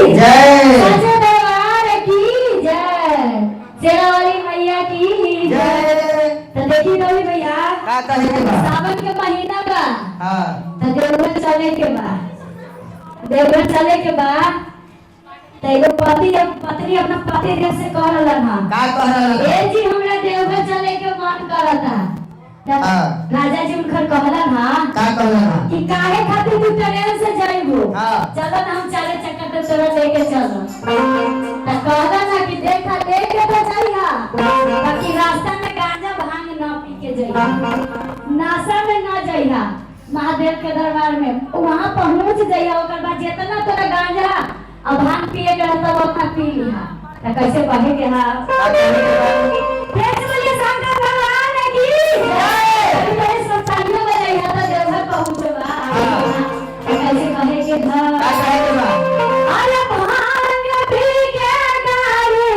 जय। सच्चे दरबार की जय। शेरा वाली मैया की जय। तो देखी रवि भैया का कहे के बा? सावन के महीना बा। हाँ तो देवघर चले के बा। देवघर चले के बा तो एगो पति पत्नी अपना पति देव से कह रहलन हां का कह रहलन? ए जी हमरा देवघर चले के मन करता। हाँ। राजा जी उनकर कहलन हां का कहलन? कि काहे खातिर तू ट्रेन से जाइबो? हाँ। चलो ना हम चारे चक्कर पे तोरा लेके चलो। त कहला ना कि देखा लेके तो जाइहा ताकि रास्ता में गांजा भांग ना पी के जाइहा, नशा में ना जाइहा। महादेव के दरबार में वहां पहुंच जाइहा, ओकर बाद जितना तोरा गांजा और भांग पिए के रहता वो अपना पी लिहा। त कैसे कहे के हां का कहे के बा? तेज बोलिए शंकर भगवान की जय। अरे संतानियों में जाइहा तो देवघर पहुंचबा। कैसे कहे के का हां कहे के बा? अरे भांग पी के गाड़ी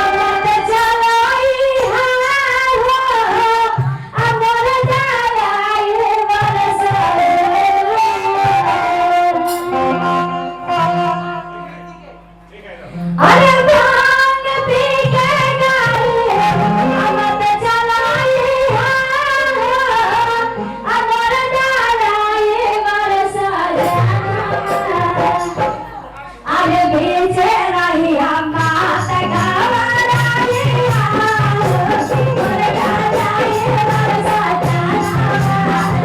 अमर चलाई हां हो अमर चलाई बरसाए। अरे भांग पी के गाड़ी अमर चलाई हां हो अमर चलाई बरसाए। अरे बीचे रही मात गवाराई अमर चलाई बरसाए।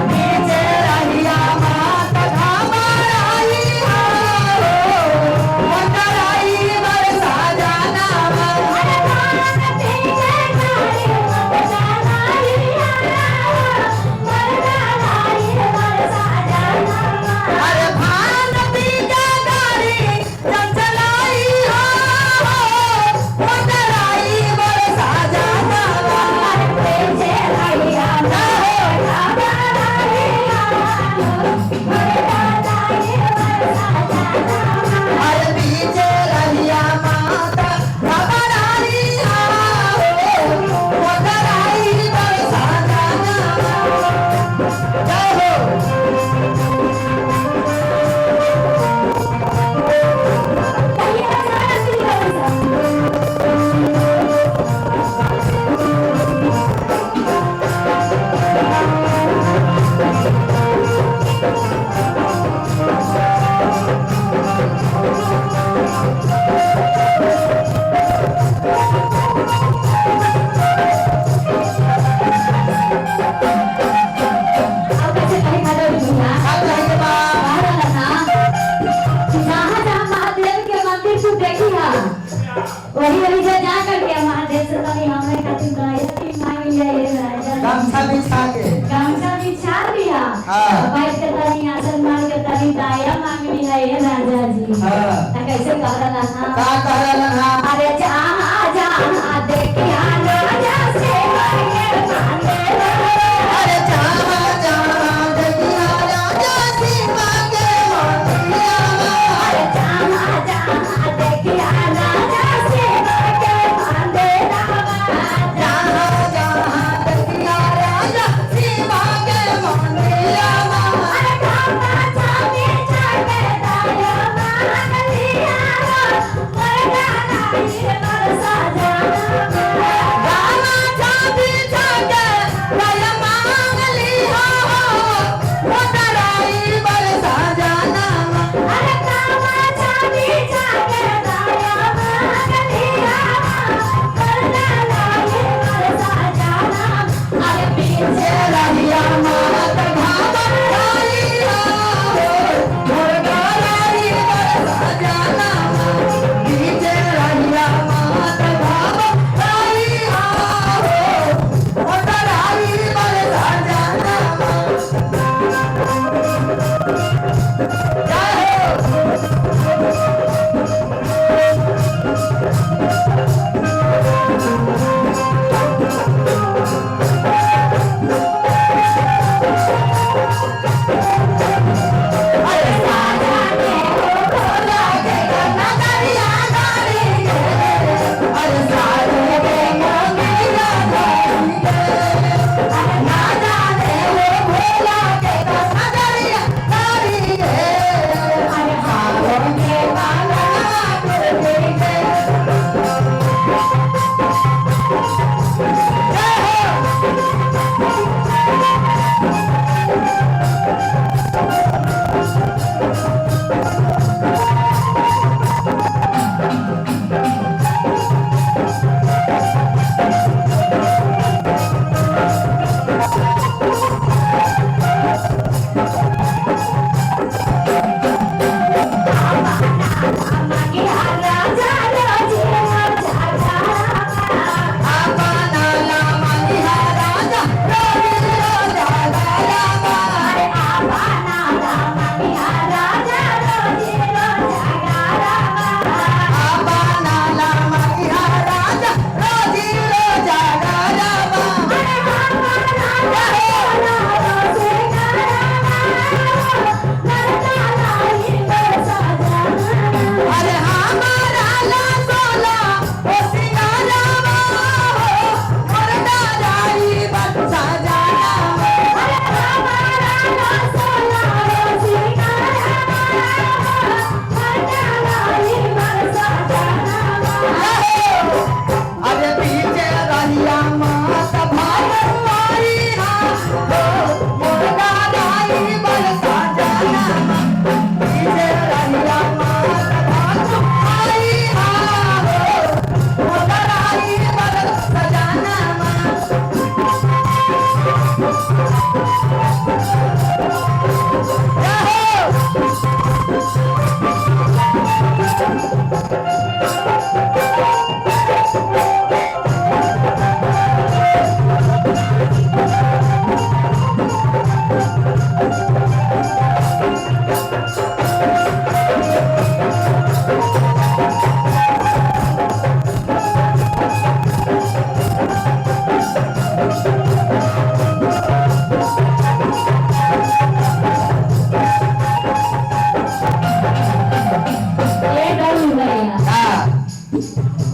बीचे रहिया मात घमराई मंडराई बरसा जाना। अरे भांग पी के गाड़ी अमर चलाई बरसाए। अरे भांग पी के गाड़ी जब चलाई हो मंडराई बरसा जाना। बीचे रही अरे बीचे रहिया मात घमराई मंडराई बरसा जाना। जय हो। का कहे के बा? वही वही से जा करके महादेव से तनी हमने खातिर गायत्री मांग लिया ये राजा गमछा बिछा के। गामछा बिछा दिया हाँ। बैठ के तनी आसन मार के तनी दाया मांग लिया ये राजा जी। हाँ। त कैसे कह रहा का था कह रहलन हा? अरे जहाँ जहाँ देखिया राजा से मांगे मांगे। अरे जहाँ जहाँ देखिया राजा सीमा के मंदिरिया। अरे जहाँ जहाँ देखिया राजा से मांगे मांगे जहाँ जहाँ देखिया राजा सीमा के मंदिरिया। अरे कामा छामे छामे दाया मांग लिया मरना नहीं बरसा जाना।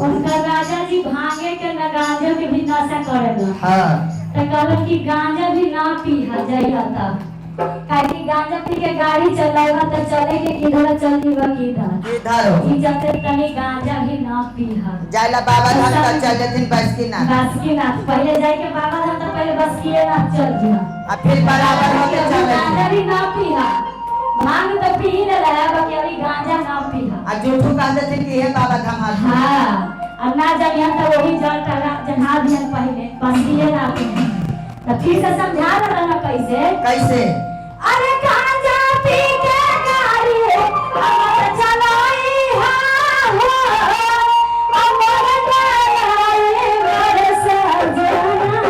उनका राजा जी भांगे के न गांजे के भी नशा करेला हाँ तो कहलन कि गांजा भी ना पीहा जाइला तब काहे कि गांजा पी के गाड़ी चलाएगा तो चले के किधर चल जीवा किधर इधर हो ई जते तनी गांजा भी ना पीहा जायला बाबा धाम का चल लेकिन बासुकीनाथ बासुकीनाथ पहले जाए के बाबा धाम तो पहले बासुकीनाथ चल जिया अब फिर बराबर होके चले गांजा भी ना पीहा भांग तो पी ही रहा है बाकी अभी गांजा ना पीहा आ झूठू कहते थे कि हे बाबा धाम आ हाँ अब ना जाइए तो वही जल चढ़ा दिया पहले बासुकीनाथ तो फिर से समझा रहा ना कैसे कैसे अरे गांजा पी के गाड़ी अमर चलाई हा हो अमर चलाई मेरे सजना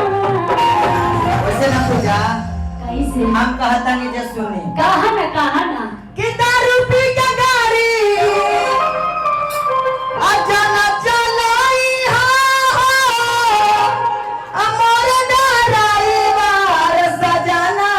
वैसे ना पूजा कैसे हम कहता नहीं जे सुनी कहा ना कि दारू पी के गाड़ी अचानक चलाई हा हो अमर ड्राइवर सजना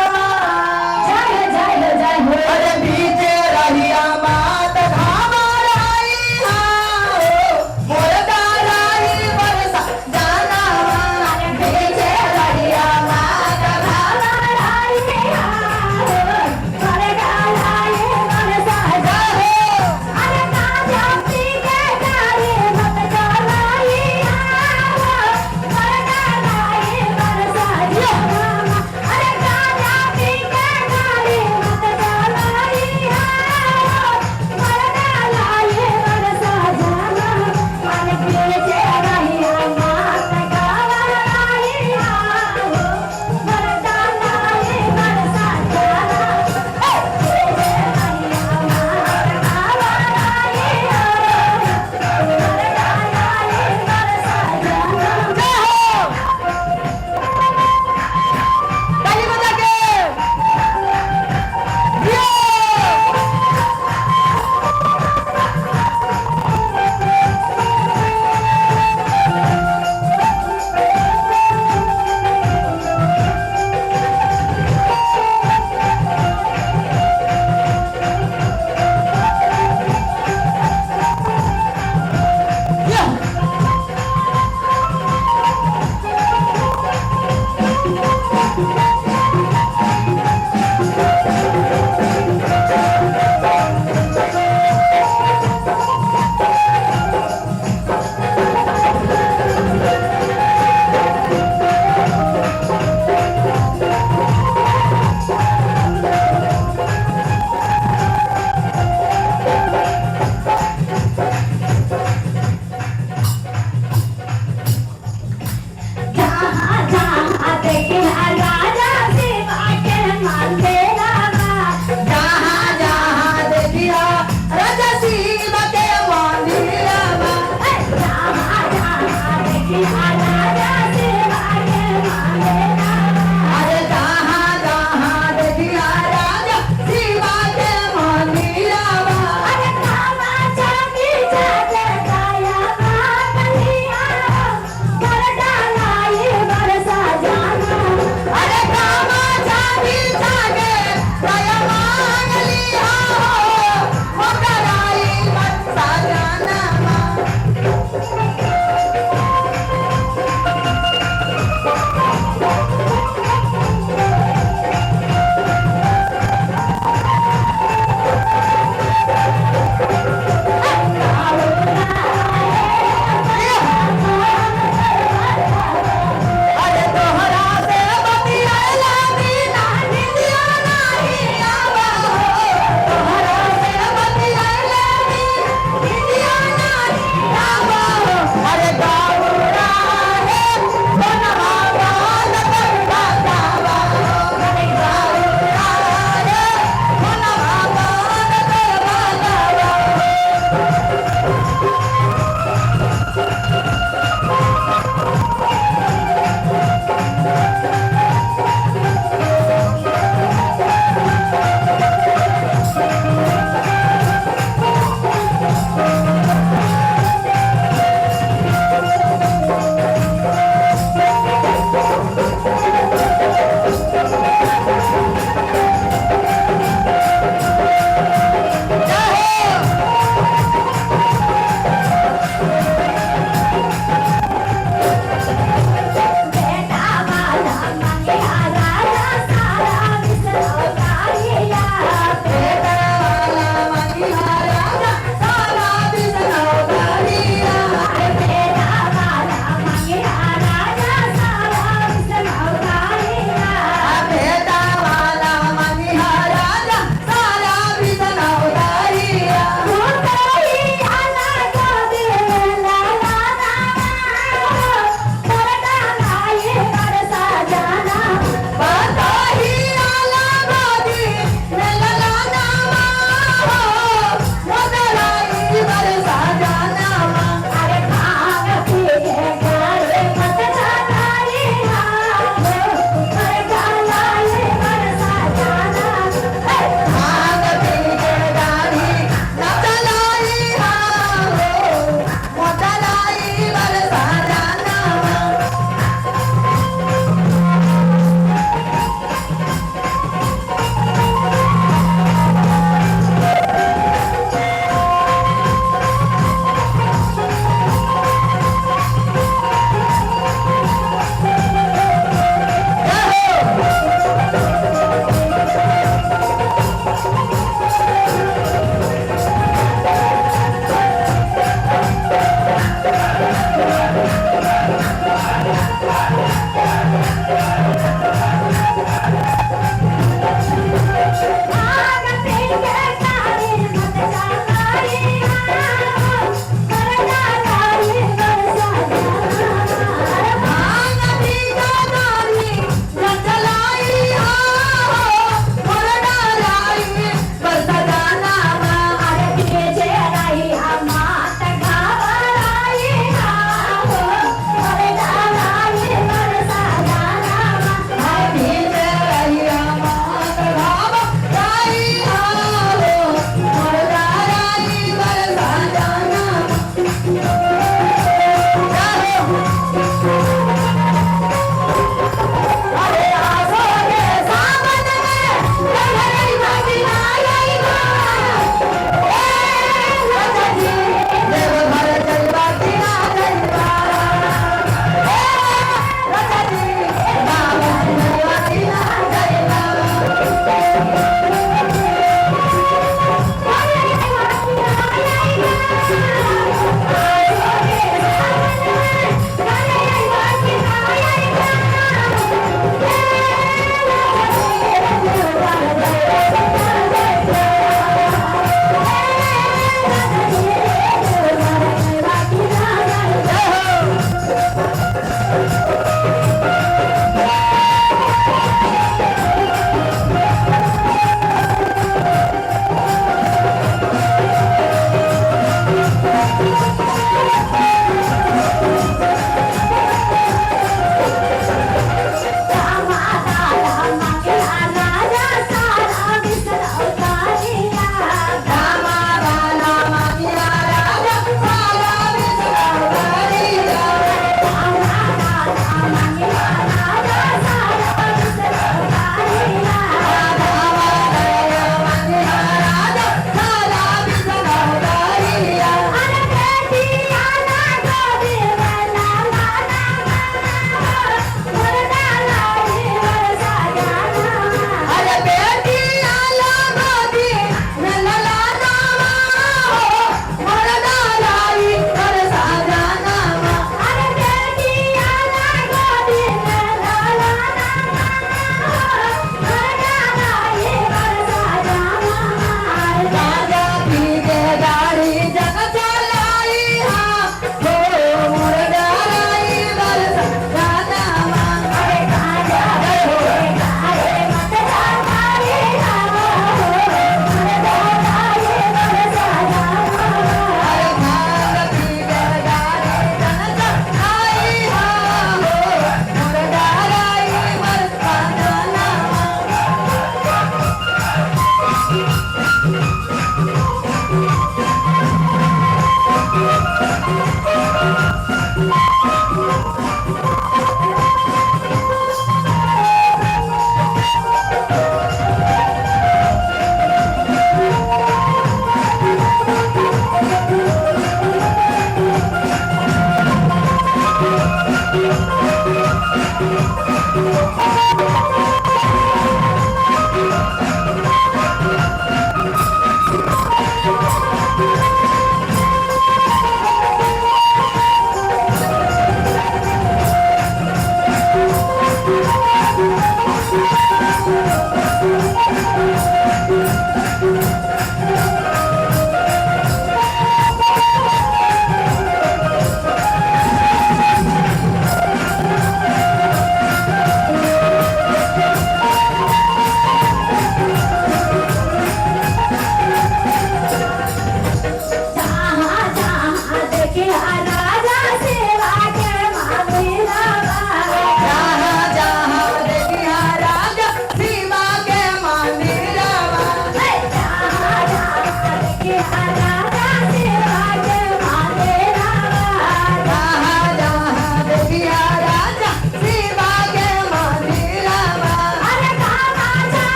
राजा